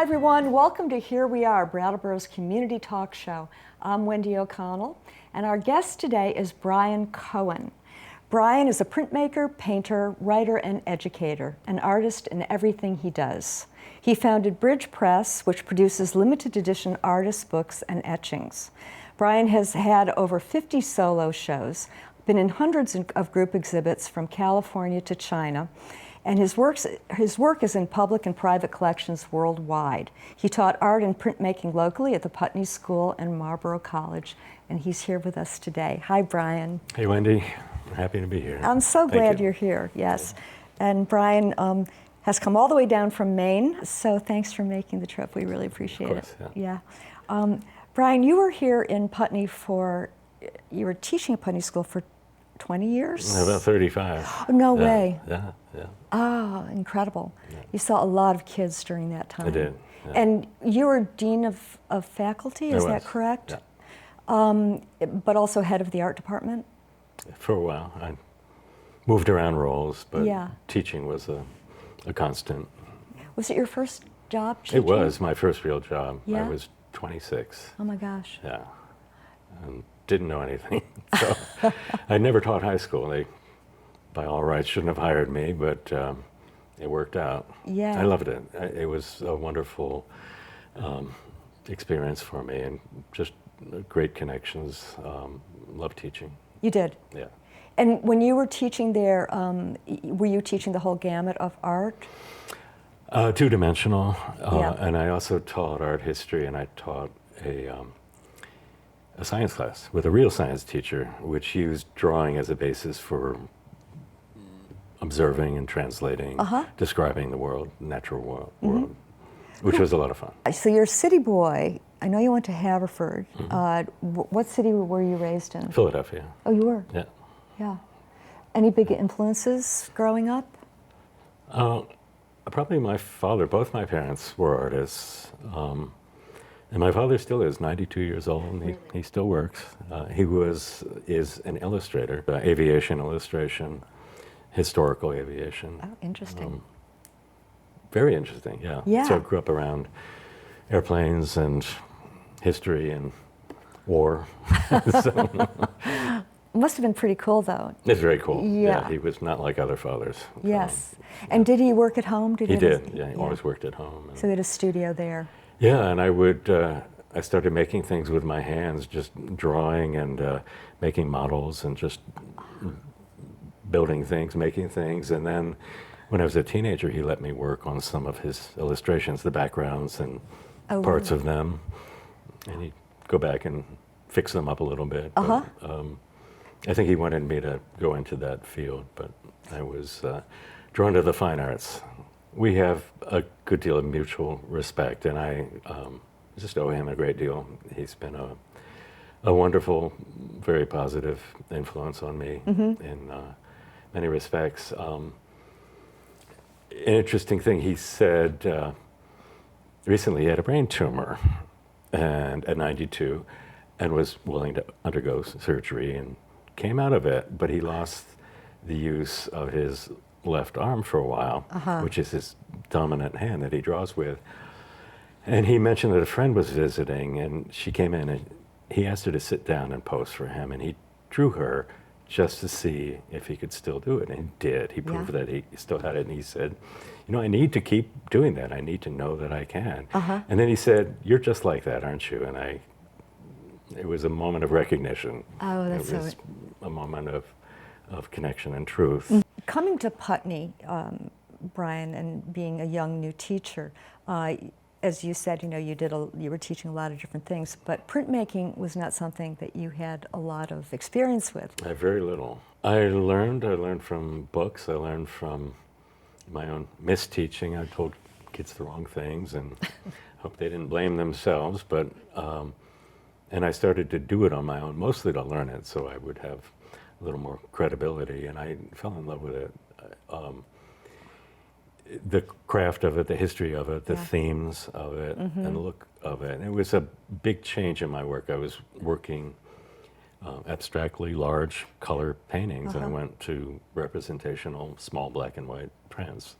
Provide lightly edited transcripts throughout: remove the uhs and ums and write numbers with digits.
everyone, welcome to Here We Are, Brattleboro's community talk show. I'm Wendy O'Connell, and our guest today is Brian Cohen. Brian is a printmaker, painter, writer, and educator, an artist in everything he does. He founded Bridge Press, which produces limited edition artist books and etchings. Brian has had over 50 solo shows, been in hundreds of group exhibits from California to China, and his work is in public and private collections worldwide. He taught art and printmaking locally at the Putney School and Marlboro College, and he's here with us today. Hi, Brian. Hey, Wendy. I'm happy to be here. I'm so glad you're here, yes. And Brian has come all the way down from Maine, so thanks for making the trip. We really appreciate it. Yeah. Brian, you were here in Putney you were teaching at Putney School for 20 years? About 35. Oh, no way. Yeah. Oh, incredible. Yeah. You saw a lot of kids during that time. I did. Yeah. And you were Dean of Faculty, is that correct? Yeah. But also head of the art department? For a while. I moved around roles, but teaching was a constant. Was it your first job teaching? It was my first real job. Yeah? I was 26. Oh my gosh. Yeah. And didn't know anything. So I never taught high school. They, by all rights, shouldn't have hired me, but it worked out. Yeah. I loved it. It was a wonderful experience for me, and just great connections. Loved teaching. You did? Yeah. And when you were teaching there, were you teaching the whole gamut of art? Two-dimensional, and I also taught art history, and I taught a science class with a real science teacher, which used drawing as a basis for observing and translating, describing the world, natural world, which was a lot of fun. So you're a city boy. I know you went to Haverford. What city were you raised in? Philadelphia. Oh, you were? Yeah. Yeah. Any big influences growing up? Probably my father. Both my parents were artists. And my father still is 92 years old, and he still works. He is an illustrator, aviation illustration, historical aviation. Oh, interesting. Very interesting, yeah. Yeah. So I grew up around airplanes and history and war. Must have been pretty cool, though. It's very cool. Yeah. He was not like other fathers. Yes. And did he work at home? He did, yeah. He always worked at home. So he had a studio there. Yeah, and I started making things with my hands, just drawing and making models and just building things, making things. And then when I was a teenager, he let me work on some of his illustrations, the backgrounds and parts of them. And he'd go back and fix them up a little bit. But, I think he wanted me to go into that field, but I was drawn to the fine arts. We have a good deal of mutual respect, and I just owe him a great deal. He's been a wonderful, very positive influence on me in many respects. An interesting thing he said recently, he had a brain tumor and at 92 and was willing to undergo surgery and came out of it, but he lost the use of his left arm for a while, which is his dominant hand that he draws with. And he mentioned that a friend was visiting, and she came in and he asked her to sit down and pose for him, and he drew her just to see if he could still do it, and he did. He proved that he still had it, and he said, I need to keep doing that. I need to know that I can. And then he said, you're just like that, aren't you? And it was a moment of recognition. Oh, that's it was a moment of connection and truth. Coming to Putney, Brian, and being a young new teacher, as you said, you were teaching a lot of different things, but printmaking was not something that you had a lot of experience with. I have very little. I learned from books. I learned from my own misteaching. I told kids the wrong things, and hope they didn't blame themselves. But and I started to do it on my own, mostly to learn it, so I would have a little more credibility, and I fell in love with it. The craft of it, the history of it, the themes of it, and the look of it. And it was a big change in my work. I was working abstractly large color paintings, and I went to representational small black and white prints.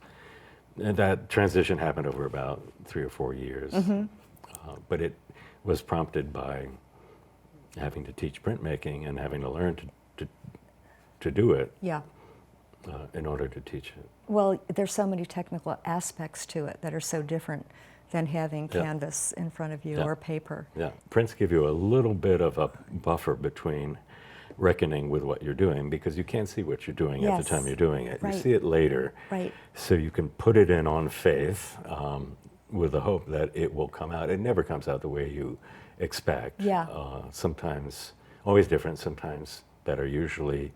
And that transition happened over about 3 or 4 years. But it was prompted by having to teach printmaking and having to learn to do it Yeah. in order to teach it. Well, there's so many technical aspects to it that are so different than having Yeah. canvas in front of you Yeah. or paper. Yeah, prints give you a little bit of a buffer between reckoning with what you're doing, because you can't see what you're doing at the Yes. time you're doing it. Right. You see it later. Right. So you can put it in on faith with the hope that it will come out. It never comes out the way you expect. Yeah. Sometimes, always different, sometimes better, usually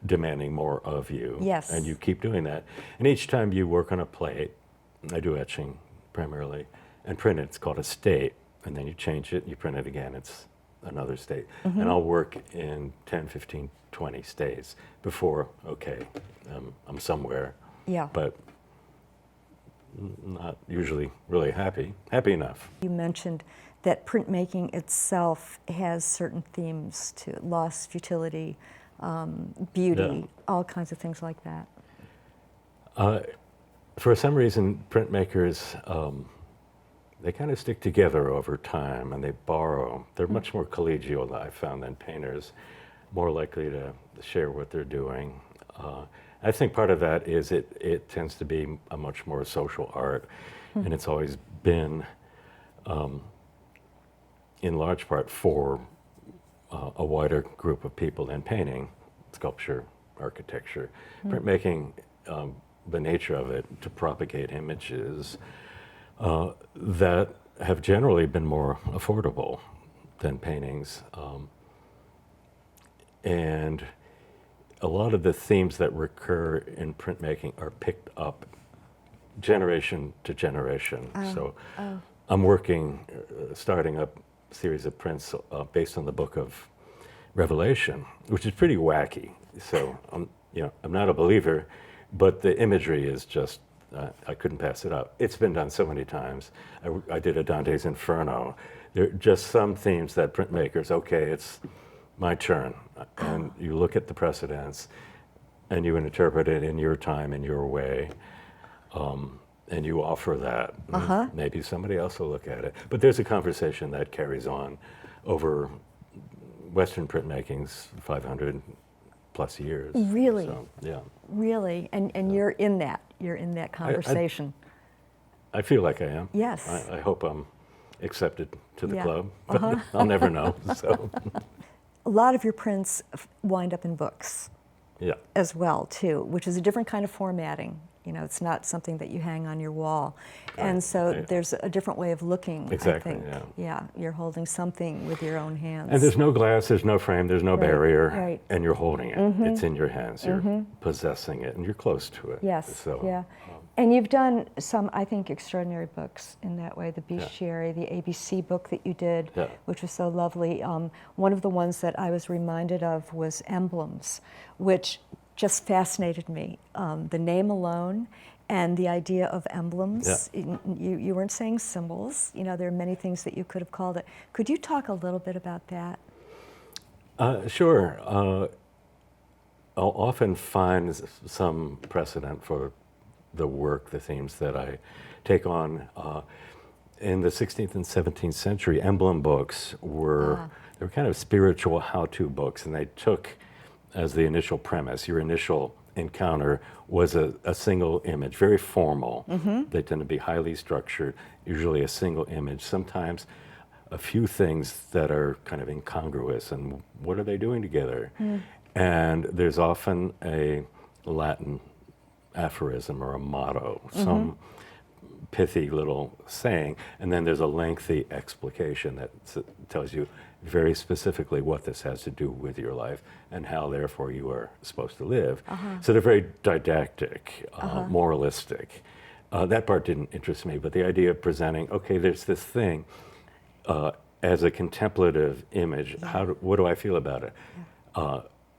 demanding more of you. Yes. And you keep doing that. And each time you work on a plate, I do etching primarily, and print it, it's called a state. And then you change it, you print it again, it's another state. And I'll work in 10, 15, 20 states before, okay, I'm somewhere, Yeah. but not usually really happy enough. You mentioned that printmaking itself has certain themes to loss, futility, beauty, Yeah. all kinds of things like that. For some reason, printmakers, they kind of stick together over time, and they borrow. They're much more collegial, I found, than painters, more likely to share what they're doing. I think part of that is it tends to be a much more social art, and it's always been, in large part, for a wider group of people than painting, sculpture, architecture. Printmaking, the nature of it, to propagate images that have generally been more affordable than paintings. And a lot of the themes that recur in printmaking are picked up generation to generation. So I'm working, starting up a series of prints based on the book of Revelation, which is pretty wacky. So I'm not a believer, but the imagery is just, I couldn't pass it up. It's been done so many times. I did a Dante's Inferno. There are just some themes that printmakers, okay, it's my turn. And you look at the precedents and you interpret it in your time, in your way, and you offer that. Maybe somebody else will look at it. But there's a conversation that carries on over Western printmaking's 500 plus years. Really? So, yeah. Really, and you're in that conversation. I feel like I am. Yes. I hope I'm accepted to the Yeah. club, but I'll never know. So, A lot of your prints wind up in books yeah. as well, too, which is a different kind of formatting. You know, it's not something that you hang on your wall. And Right. so Yeah. there's a different way of looking, Exactly, I think. yeah. Yeah, you're holding something with your own hands. And there's no glass, there's no frame, there's no Right, barrier, right. and you're holding it. It's in your hands. You're possessing it, and you're close to it. Yes, So, yeah. And you've done some, I think, extraordinary books in that way. The Bestiary, the ABC book that you did, Yeah. which was so lovely. One of the ones that I was reminded of was Emblems, which just fascinated me. The name alone and the idea of emblems. You weren't saying symbols. You know, there are many things that you could have called it. Could you talk a little bit about that? Sure. I'll often find some precedent for the work, the themes that I take on. In the 16th and 17th century, emblem books were they were kind of spiritual how-to books, and they took as the initial premise, your initial encounter was a single image, very formal. They tend to be highly structured, usually a single image, sometimes a few things that are kind of incongruous, and what are they doing together? And there's often a Latin aphorism or a motto, some pithy little saying, and then there's a lengthy explication that tells you very specifically what this has to do with your life and how therefore you are supposed to live. So they're very didactic, moralistic. That part didn't interest me, but the idea of presenting, okay, there's this thing as a contemplative image, what do I feel about it?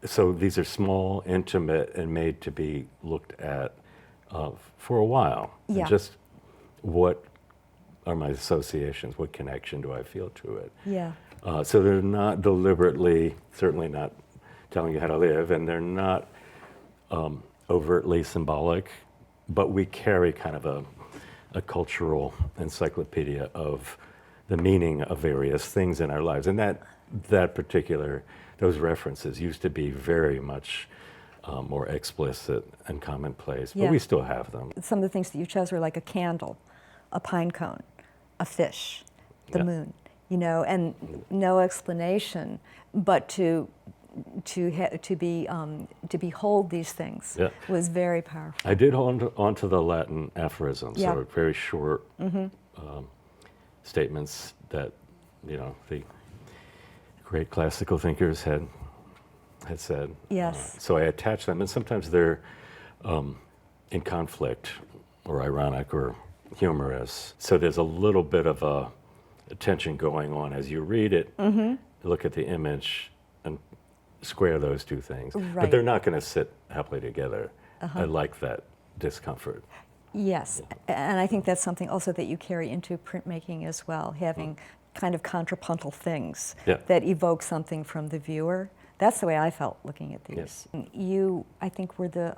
So these are small, intimate, and made to be looked at for a while. Yeah. And just what are my associations? What connection do I feel to it? Yeah. So they're not deliberately, certainly not telling you how to live, and they're not overtly symbolic, but we carry kind of a cultural encyclopedia of the meaning of various things in our lives. And those references used to be very much more explicit and commonplace, but Yeah. we still have them. Some of the things that you chose were like a candle, a pine cone, a fish, the Yeah. moon, and no explanation, but to behold these things Yeah. was very powerful. I did hold on to the Latin aphorisms, Yeah. so very short statements that the great classical thinkers had said. Yes. So I attach them, and sometimes they're in conflict, or ironic, or humorous. So there's a little bit of a tension going on as you read it. Look at the image and square those two things, but Right. they're not going to sit happily together. I like that discomfort. Yes, and I think that's something also that you carry into printmaking as well, having kind of contrapuntal things Yeah. that evoke something from the viewer. That's the way I felt looking at these. Yes. You, I think, were the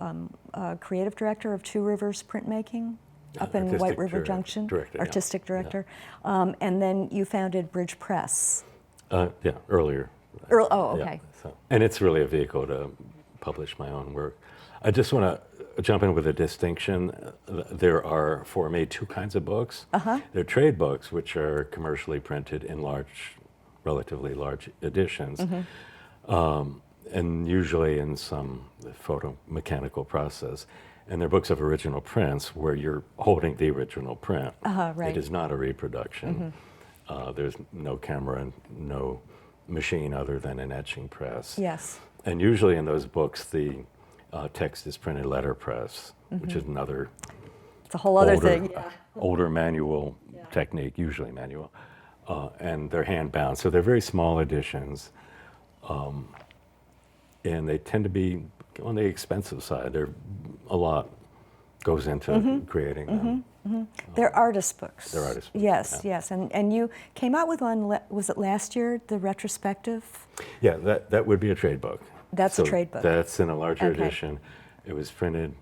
creative director of Two Rivers Printmaking up in Artistic White River director, Junction, yeah. artistic director, and then you founded Bridge Press. Yeah, earlier. Oh, Yeah, okay. and it's really a vehicle to publish my own work. I just want to jump in with a distinction. There are, for me, two kinds of books. There are trade books, which are commercially printed in relatively large editions, and usually in some photomechanical process. And they're books of original prints where you're holding the original print. Right. It is not a reproduction. There's no camera and no machine other than an etching press. Yes. And usually in those books, the text is printed letterpress, which is another It's a whole other thing. older manual technique, usually manual, and they're hand-bound. So they're very small editions, and they tend to be on the expensive side. A lot goes into creating them. They're artist books. They're artist books, Yes, yeah. yes. And you came out with one, was it last year, the retrospective? Yeah, that would be a trade book. That's a So trade book. That's in a larger Okay. edition. It was printed,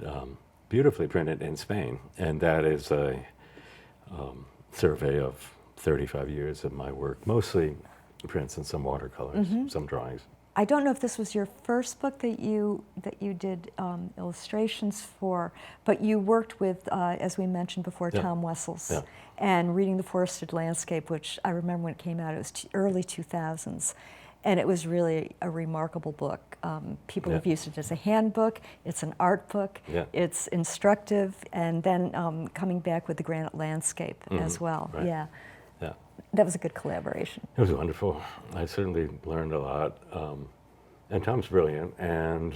beautifully printed in Spain, and that is a survey of 35 years of my work, mostly prints and some watercolors, some drawings. I don't know if this was your first book that you did illustrations for, but you worked with, as we mentioned before, Yeah. Tom Wessels, Yeah. and Reading the Forested Landscape, which I remember when it came out, it was early 2000s, and it was really a remarkable book. People Yeah. have used it as a handbook, it's an art book, Yeah. it's instructive, and then coming back with the Granite Landscape as well. right. Yeah, Yeah. that was a good collaboration. It was wonderful. I certainly learned a lot. And Tom's brilliant and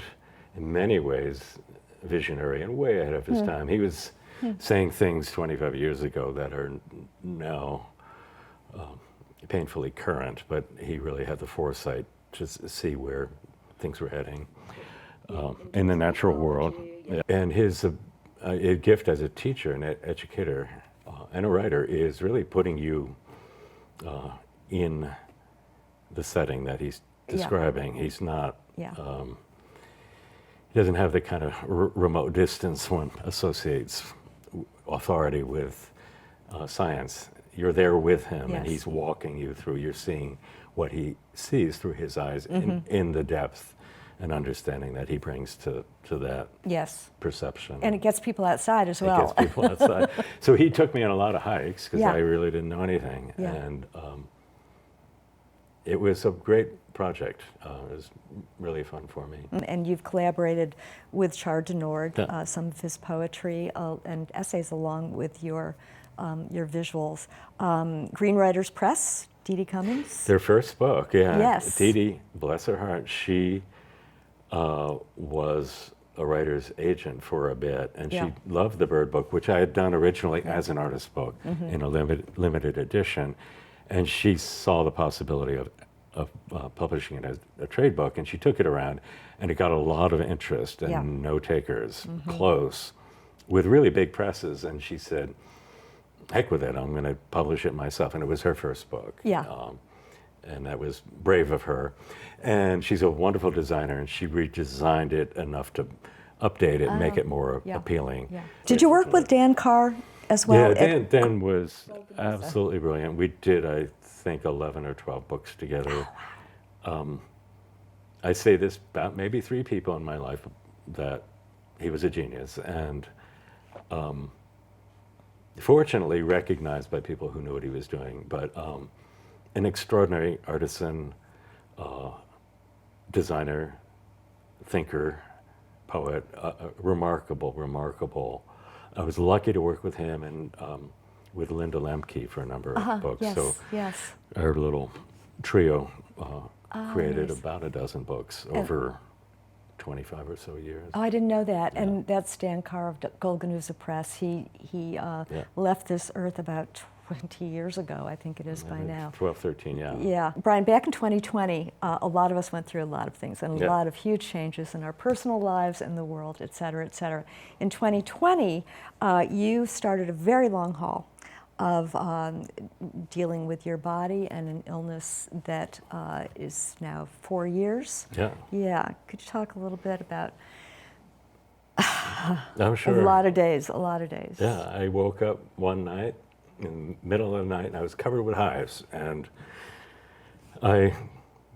in many ways visionary and way ahead of his time. He was saying things 25 years ago that are now painfully current, but he really had the foresight to see where things were heading in the natural world. Yeah. And his gift as a teacher and educator and a writer is really putting you in the setting that he's describing. He's not, Yeah. he doesn't have the kind of remote distance one associates authority with science. You're there with him, and Yes. he's walking you through, you're seeing what he sees through his eyes in the depth and understanding that he brings to that Yes. perception. And it gets people outside as It well. gets people outside. So he took me on a lot of hikes because Yeah. I really didn't know anything. Yeah. And it was a great project. It was really fun for me. And you've collaborated with Chard de Nord, Yeah. some of his poetry and essays along with your visuals. Green Writers Press, Dee Dee Cummings. Their first book, yeah. Yes. Dee Dee, bless her heart, she was a writer's agent for a bit, and Yeah. she loved the Bird book, which I had done originally as an artist book in a limited edition. And she saw the possibility of publishing it as a trade book, and she took it around, and it got a lot of interest and Yeah. no takers, close, with really big presses. And she said, heck with it, I'm going to publish it myself. And it was her first book. Yeah. And that was brave of her. And she's a wonderful designer, and she redesigned it enough to update it, make it more appealing. Yeah. Did you work with Dan Carr as well? Yeah, Dan was absolutely brilliant. We did, I think, 11 or 12 books together. I say this about maybe 3 people in my life that he was a genius, and fortunately recognized by people who knew what he was doing, but an extraordinary artisan, designer, thinker, poet, remarkable. I was lucky to work with him and with Linda Lemke for a number of books. Yes, so yes. our little trio created nice. about a dozen books over 25 or so years. Oh, I didn't know that. Yeah. And that's Dan Carr of Golganuza Press. He left this earth about 20 years ago, I think it is by now. 12, 13, yeah. Yeah. Brian, back in 2020, a lot of us went through a lot of things and a lot of huge changes in our personal lives and the world, et cetera, et cetera. In 2020, you started a very long haul of dealing with your body and an illness that is now 4 years. Yeah. Yeah. Could you talk a little bit about I'm sure. a lot of days. Yeah, I woke up one night in the middle of the night and I was covered with hives, and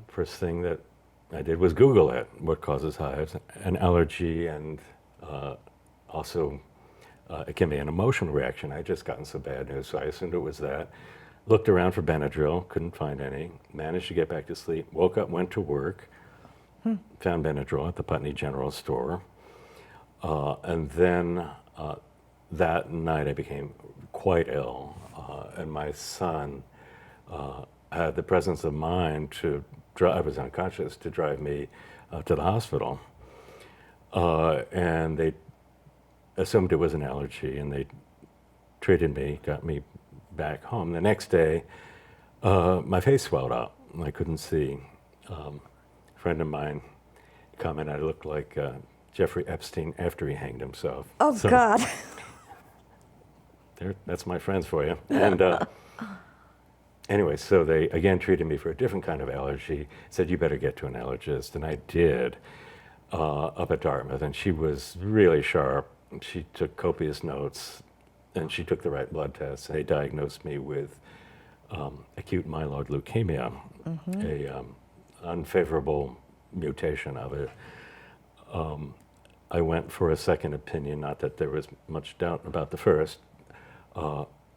first thing that I did was Google it, what causes hives, an allergy, and also it can be an emotional reaction. I'd just gotten some bad news, so I assumed it was that. Looked around for Benadryl, couldn't find any, managed to get back to sleep, woke up, went to work, found Benadryl at the Putney General Store, and then that night I became quite ill, and my son had the presence of mind to drive, I was unconscious, to drive me to the hospital. And they assumed it was an allergy, and they treated me, got me back home. The next day, my face swelled up, and I couldn't see. A friend of mine commented I looked like Jeffrey Epstein after he hanged himself. Oh, so, God. That's my friends for you. And anyway, so they again treated me for a different kind of allergy, said, you better get to an allergist. And I did, up at Dartmouth. And she was really sharp. She took copious notes, and she took the right blood tests. They diagnosed me with acute myeloid leukemia, a unfavorable mutation of it. I went for a second opinion, not that there was much doubt about the first,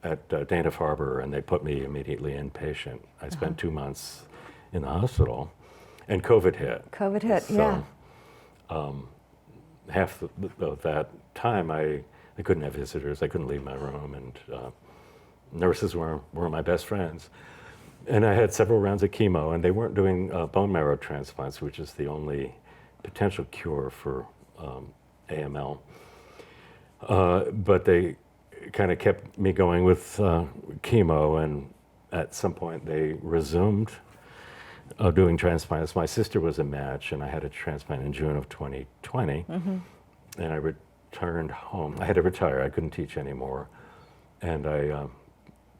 at Dana-Farber, and they put me immediately inpatient. I spent 2 months in the hospital, and COVID hit. COVID hit, so, yeah. Half of that time, I couldn't have visitors. I couldn't leave my room, and nurses were my best friends. And I had several rounds of chemo, and they weren't doing bone marrow transplants, which is the only potential cure for AML. But they kind of kept me going with chemo, and at some point they resumed doing transplants. My sister was a match, and I had a transplant in June of 2020, and I returned home. I had to retire. I couldn't teach anymore, and I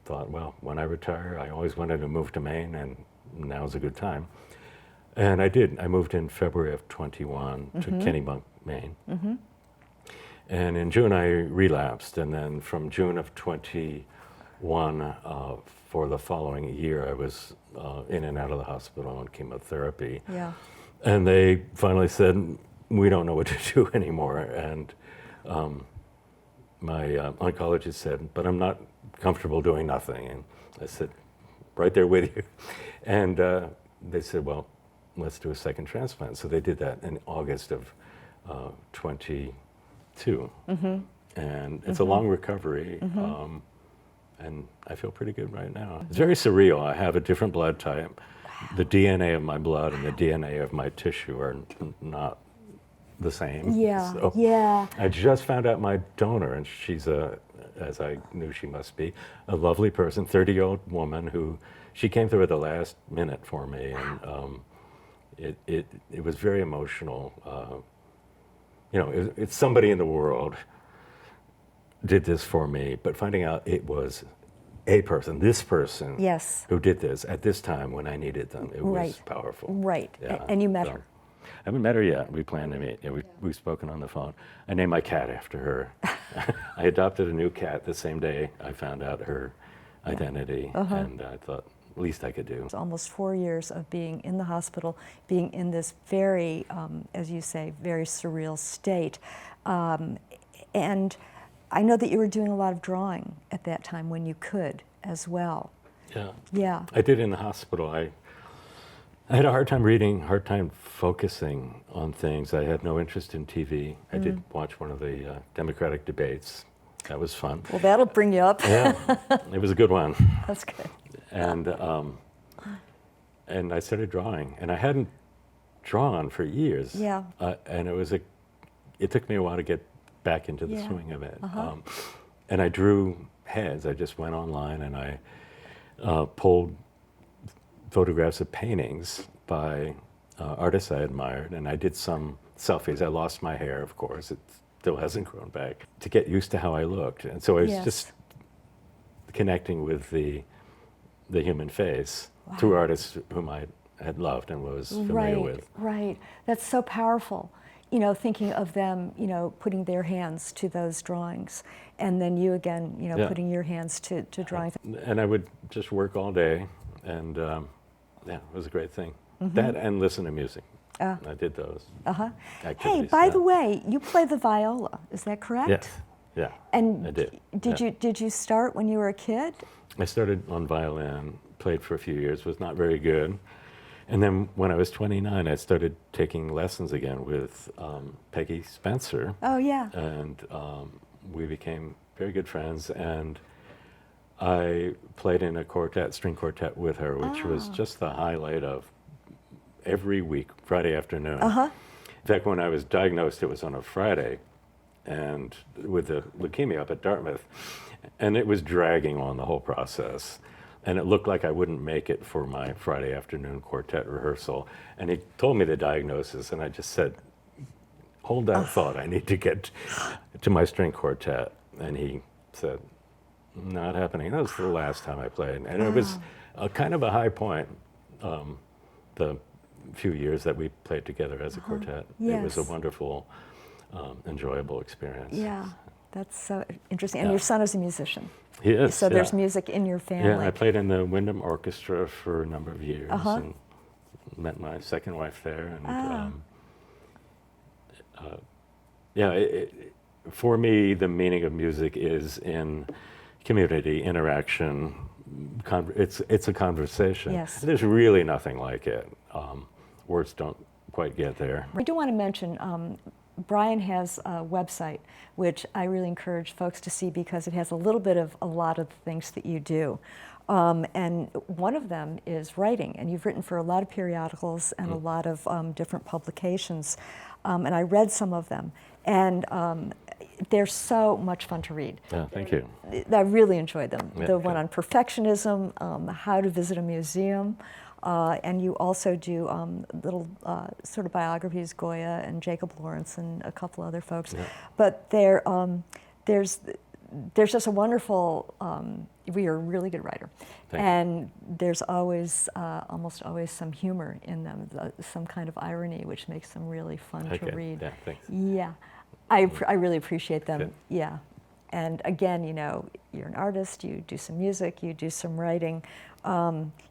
thought, well, when I retire, I always wanted to move to Maine, and now's a good time. And I did. I moved in February of 21 to Kennebunk, Maine. And in June, I relapsed. And then from June of 21 for the following year, I was in and out of the hospital on chemotherapy. Yeah. And they finally said, we don't know what to do anymore. And my oncologist said, but I'm not comfortable doing nothing. And I said, right there with you. And they said, well, let's do a second transplant. So they did that in August of 22. And it's a long recovery. And I feel pretty good right now. It's very surreal. I have a different blood type. The DNA of my blood and the DNA of my tissue are not the same. Yeah, so yeah. I just found out my donor, and she's as I knew she must be, a lovely person, 30-year-old woman who, she came through at the last minute for me, and it was very emotional. You know, it's somebody in the world did this for me, but finding out it was a person, this person, yes, who did this at this time when I needed them, it was powerful. Right, Yeah. and you met her. I haven't met her yet. We plan to meet. Yeah, we've spoken on the phone. I named my cat after her. I adopted a new cat the same day I found out her identity, and I thought, least I could do. It's almost 4 years of being in the hospital, being in this very, as you say, very surreal state. And I know that you were doing a lot of drawing at that time when you could as well. Yeah. Yeah. I did in the hospital. I had a hard time reading, hard time focusing on things. I had no interest in TV. I did watch one of the Democratic debates. That was fun. Well, that'll bring you up. Yeah, it was a good one. That's good. And I started drawing, and I hadn't drawn for years. Yeah. And it took me a while to get back into the swing of it. And I drew heads. I just went online and I pulled photographs of paintings by artists I admired, and I did some selfies. I lost my hair, of course. It still hasn't grown back, to get used to how I looked. And so I was just connecting with the human face through artists whom I had loved and was familiar with. Right. That's so powerful. You know, thinking of them, you know, putting their hands to those drawings, and then you again, you know, putting your hands to drawing. And I would just work all day, and it was a great thing. That and listen to music. I did those activities. Hey, by the way, you play the viola, is that correct? Yes. Yeah. And I did. Did you start when you were a kid? I started on violin, played for a few years, was not very good. And then when I was 29, I started taking lessons again with Peggy Spencer. Oh, yeah. And we became very good friends. And I played in a quartet, string quartet with her, which was just the highlight of every week, Friday afternoon. In fact, when I was diagnosed, it was on a Friday, and with the leukemia up at Dartmouth, and it was dragging on the whole process. And it looked like I wouldn't make it for my Friday afternoon quartet rehearsal. And he told me the diagnosis, and I just said, hold that thought, I need to get to my string quartet. And he said, not happening. That was the last time I played. And it was kind of a high point, the few years that we played together as a quartet. Yes. It was a wonderful, enjoyable experience. Yeah, that's so interesting. And your son is a musician. He is. So there's music in your family. Yeah, I played in the Wyndham Orchestra for a number of years, and met my second wife there. And for me, the meaning of music is in community interaction. It's a conversation. Yes. There's really nothing like it. Words don't quite get there. I do want to mention, Brian has a website, which I really encourage folks to see because it has a little bit of a lot of the things that you do. And one of them is writing, and you've written for a lot of periodicals and a lot of different publications. And I read some of them, and they're so much fun to read. Yeah, thank you. I really enjoyed them. Yeah, the one on perfectionism, how to visit a museum, and you also do little sort of biographies, Goya and Jacob Lawrence and a couple other folks. Yeah. But there's just a wonderful, you're a really good writer. And there's always, almost always some humor in them, some kind of irony, which makes them really fun to read. Yeah, thanks. Yeah, I really appreciate them. Good. Yeah. And again, you know, you're an artist, you do some music, you do some writing.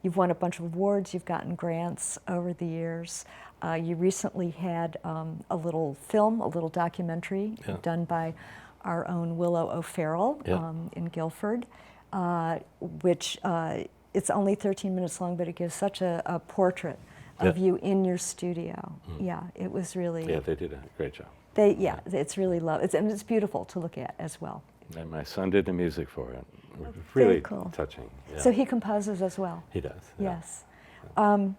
You've won a bunch of awards, you've gotten grants over the years. You recently had a little film, a little documentary done by our own Willow O'Farrell in Guilford, which it's only 13 minutes long, but it gives such a portrait of you in your studio. Yeah, it was really... Yeah, they did a great job. It's really and it's beautiful to look at as well. And my son did the music for it. Very Really cool. touching. Yeah. So he composes as well? He does. Yeah. Yes.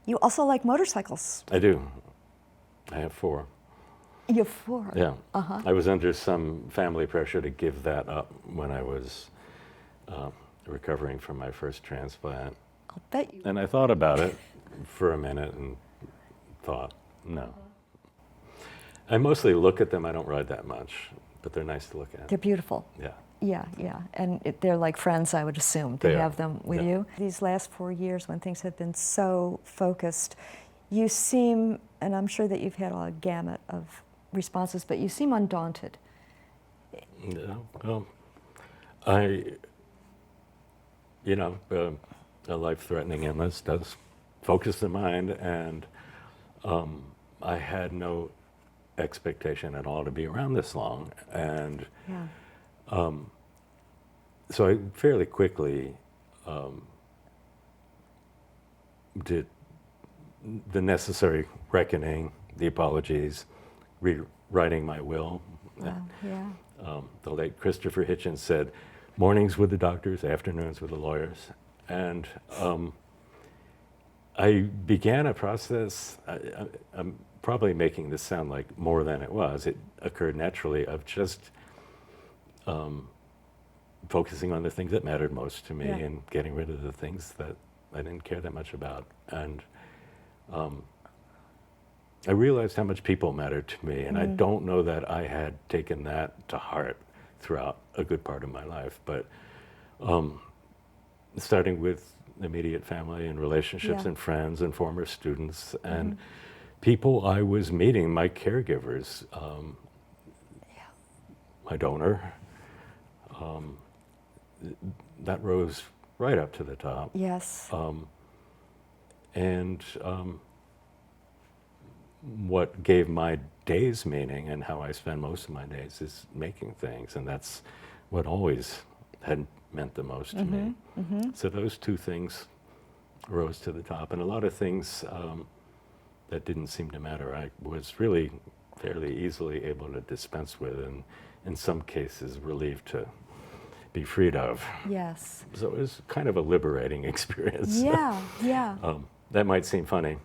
You also like motorcycles? I do. I have 4. You have 4? Yeah. I was under some family pressure to give that up when I was recovering from my first transplant. I'll bet you. And I thought about it for a minute and thought, no. I mostly look at them. I don't ride that much, but they're nice to look at. They're beautiful. Yeah. Yeah. And they're like friends, I would assume, to have them with you. These last 4 years, when things have been so focused, you seem and I'm sure that you've had a gamut of responses, but you seem undaunted. Yeah, well, a life-threatening illness does focus the mind, and I had no expectation at all to be around this long, and Yeah. so I fairly quickly did the necessary reckoning, the apologies, rewriting my will. Wow. Yeah. The late Christopher Hitchens said, mornings with the doctors, afternoons with the lawyers. And I began a process, I'm probably making this sound like more than it was. It occurred naturally of just focusing on the things that mattered most to me Yeah. and getting rid of the things that I didn't care that much about. And I realized how much people mattered to me, and I don't know that I had taken that to heart throughout a good part of my life. But starting with immediate family and relationships Yeah. and friends and former students and people I was meeting, my caregivers, my donor, that rose right up to the top. Yes. And what gave my days meaning and how I spend most of my days is making things, and that's what always had meant the most to me. So those two things rose to the top, and a lot of things that didn't seem to matter I was really fairly easily able to dispense with, and in some cases relieved to be freed of. Yes. So it was kind of a liberating experience. Yeah. Yeah. That might seem funny.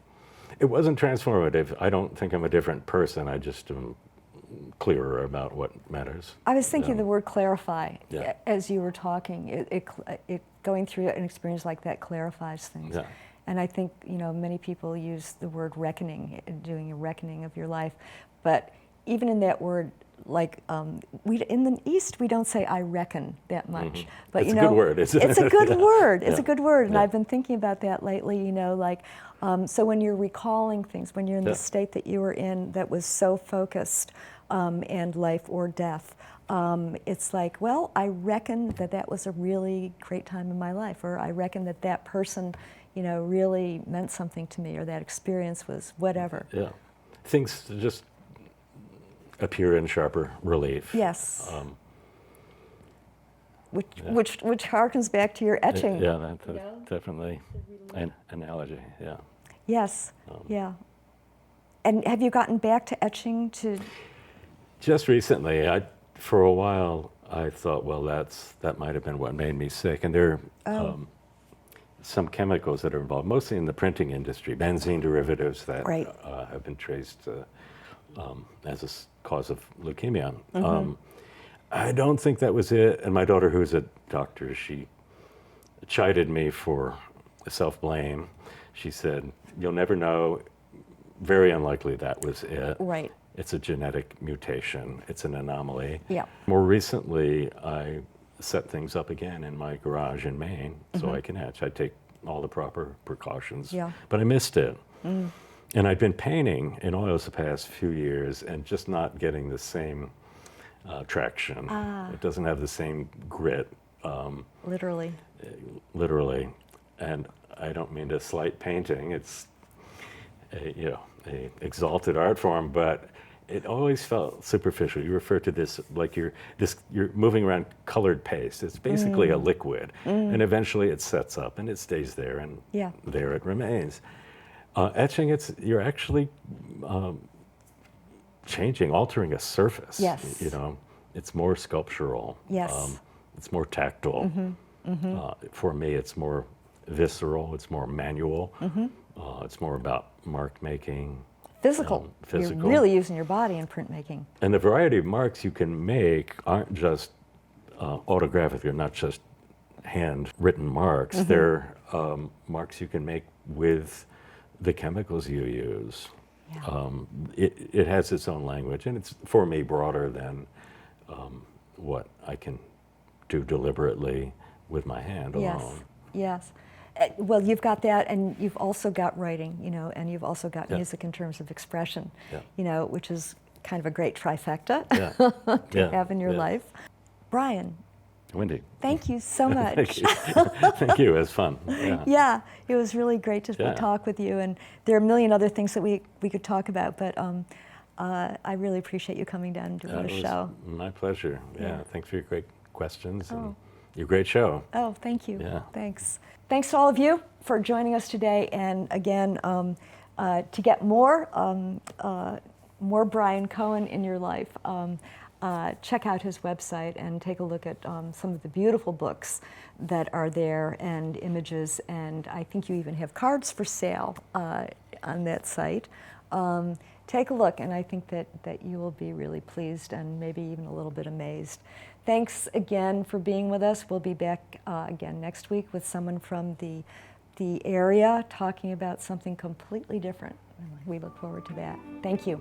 It wasn't transformative. I don't think I'm a different person. I just am clearer about what matters. I was thinking the word clarify Yeah. as you were talking. It going through an experience like that clarifies things. Yeah. And I think, many people use the word reckoning, doing a reckoning of your life. But even in that word, like in the East, we don't say "I reckon" that much. But It's a good word, isn't it? It's a good word. It's Yeah. a good word, and Yeah. I've been thinking about that lately. So when you're recalling things, when you're in Yeah. the state that you were in, that was so focused, and life or death, it's like, well, I reckon that was a really great time in my life, or I reckon that person, really meant something to me, or that experience was whatever. Yeah. Things just appear in sharper relief. Yes. Which harkens back to your etching. Yeah, that's definitely an analogy. Yeah. Yes. Yeah. And have you gotten back to etching to? Just recently, for a while, I thought, well, that might have been what made me sick. And there are some chemicals that are involved, mostly in the printing industry, benzene derivatives that Right. Have been traced as a cause of leukemia. I don't think that was it. And my daughter, who's a doctor, she chided me for self-blame. She said, you'll never know. Very unlikely that was it. Right. It's a genetic mutation. It's an anomaly. Yeah. More recently, I set things up again in my garage in Maine so I can etch. I take all the proper precautions. Yeah. But I missed it. And I've been painting in oils the past few years and just not getting the same traction. It doesn't have the same grit. Literally. Literally. And I don't mean to slight painting. It's a exalted art form, but it always felt superficial. You refer to this like you're moving around colored paste. It's basically a liquid, and eventually it sets up and it stays there, and Yeah. there it remains. Etching, you're actually altering a surface. Yes. It's more sculptural. Yes. It's more tactile. For me, it's more visceral. It's more manual. It's more about mark making. Physical. Physical. You're really using your body in printmaking. And the variety of marks you can make aren't just autographic. They're not just handwritten marks. They're marks you can make with the chemicals you use. Yeah. It has its own language, and it's, for me, broader than what I can do deliberately with my hand Yes. alone. Yes. Well, you've got that, and you've also got writing, and you've also got Yeah. music in terms of expression, Yeah. Which is kind of a great trifecta Yeah. to Yeah. have in your Yeah. life. Brian, Wendy. thank you so much. Thank you. Thank you. It was fun. Yeah. Yeah, it was really great to Yeah. talk with you, and there are a million other things that we could talk about, but I really appreciate you coming down and doing It the was show. my pleasure. Yeah. Yeah. Thanks for your great questions and Oh. your great show. Oh, thank you. Yeah. Thanks. Thanks to all of you for joining us today, and again, to get more Brian Cohen in your life, check out his website and take a look at some of the beautiful books that are there and images, and I think you even have cards for sale on that site. Take a look, and I think that you will be really pleased and maybe even a little bit amazed. Thanks again for being with us. We'll be back again next week with someone from the area talking about something completely different. We look forward to that. Thank you.